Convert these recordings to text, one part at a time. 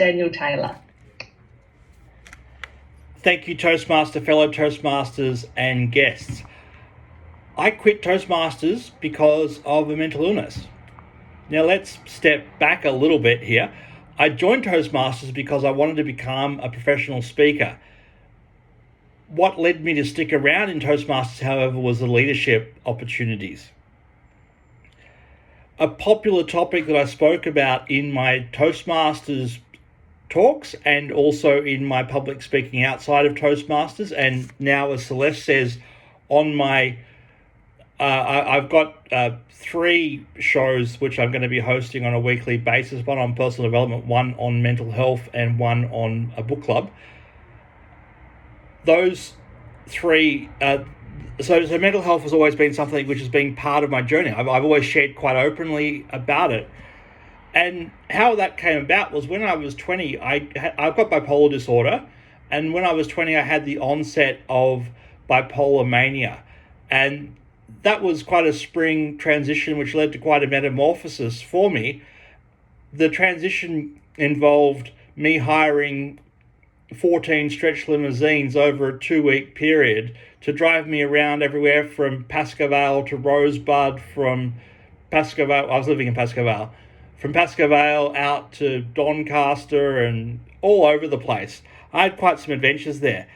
Daniel Taylor. Thank you, Toastmaster, fellow Toastmasters and guests. I quit Toastmasters because of a mental illness. Now let's step back a little bit here. I joined Toastmasters because I wanted to become a professional speaker. What led me to stick around in Toastmasters, however, was the leadership opportunities. A popular topic that I spoke about in my Toastmasters talks and also in my public speaking outside of Toastmasters, and now, as Celeste says, on my I've got 3 shows which I'm going to be hosting on a weekly basis, one on personal development, one on mental health, and one on a book club. Those 3, so mental health has always been something which has been part of my journey. I've always shared quite openly about it. And how that came about was when I was 20, I've got bipolar disorder, and when I was 20, I had the onset of bipolar mania. And that was quite a spring transition, which led to quite a metamorphosis for me. The transition involved me hiring 14 stretch limousines over a 2-week period to drive me around everywhere from Pascoe Vale to Rosebud, from Pascoe Vale, I was living in Pascoe Vale, from Pascoe Vale out to Doncaster and all over the place. I had quite some adventures there.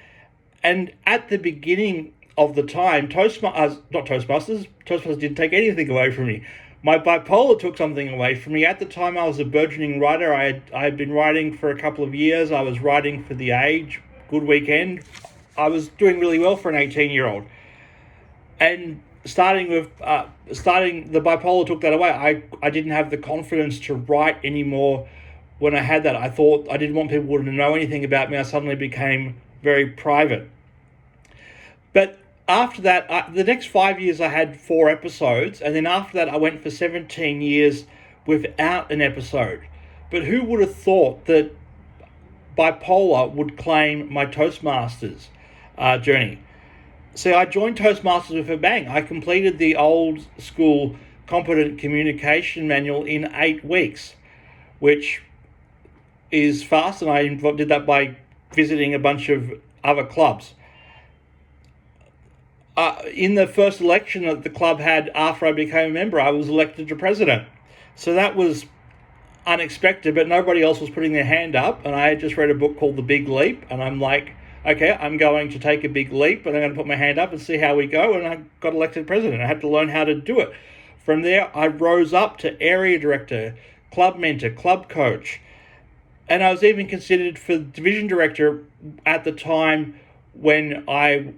And at the beginning of the time, Toastmasters didn't take anything away from me. My bipolar took something away from me. At the time, I was a burgeoning writer. I had been writing for a couple of years. I was writing for The Age, Good Weekend. I was doing really well for an 18-year-old. And starting the bipolar took that away. I didn't have the confidence to write anymore when I had that. I thought I didn't want people to know anything about me. I suddenly became very private. But after that, the next 5 years I had 4 episodes, and then after that I went for 17 years without an episode. But who would have thought that bipolar would claim my Toastmasters journey? See, I joined Toastmasters with a bang. I completed the old school competent communication manual in 8 weeks, which is fast, and I did that by visiting a bunch of other clubs. In the first election that the club had after I became a member, I was elected to president. So that was unexpected, but nobody else was putting their hand up, and I had just read a book called The Big Leap, and I'm like, okay, I'm going to take a big leap, and I'm going to put my hand up and see how we go, and I got elected president. I had to learn how to do it. From there, I rose up to area director, club mentor, club coach, and I was even considered for division director at the time when my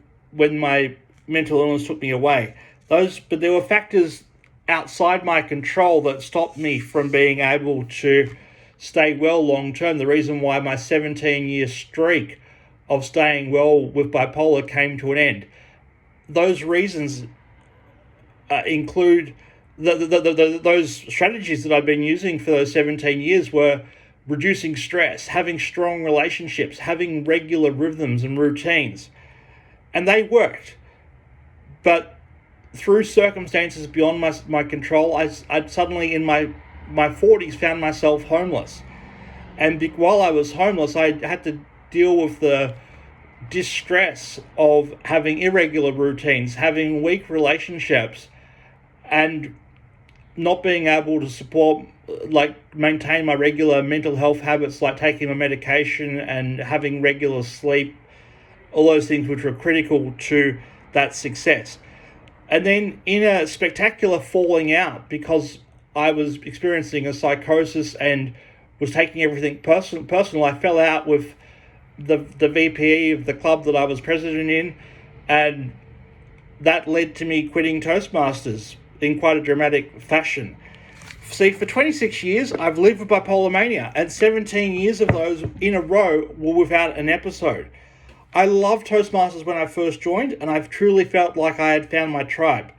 mental illness took me away. But there were factors outside my control that stopped me from being able to stay well long term. The reason why my 17-year streak of staying well with bipolar came to an end. Those reasons include those strategies that I've been using for those 17 years were reducing stress, having strong relationships, having regular rhythms and routines. And they worked. But through circumstances beyond my control, I suddenly in my 40s found myself homeless. And while I was homeless, I had to deal with the distress of having irregular routines, having weak relationships, and not being able to maintain my regular mental health habits, like taking my medication and having regular sleep, all those things which were critical to that success. And then in a spectacular falling out, because I was experiencing a psychosis and was taking everything personal, I fell out with the VPE of the club that I was president in, and that led to me quitting Toastmasters in quite a dramatic fashion. See, for 26 years, I've lived with bipolar mania, and 17 years of those in a row were without an episode. I loved Toastmasters when I first joined, and I've truly felt like I had found my tribe.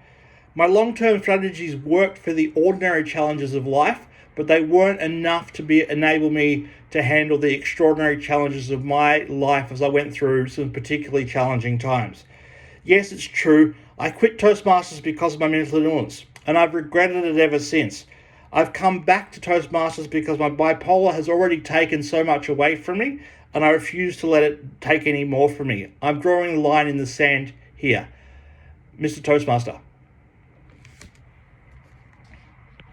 My long-term strategies worked for the ordinary challenges of life, but they weren't enough to enable me to handle the extraordinary challenges of my life as I went through some particularly challenging times. Yes, it's true, I quit Toastmasters because of my mental illness, and I've regretted it ever since. I've come back to Toastmasters because my bipolar has already taken so much away from me, and I refuse to let it take any more from me. I'm drawing a line in the sand here. Mr. Toastmaster.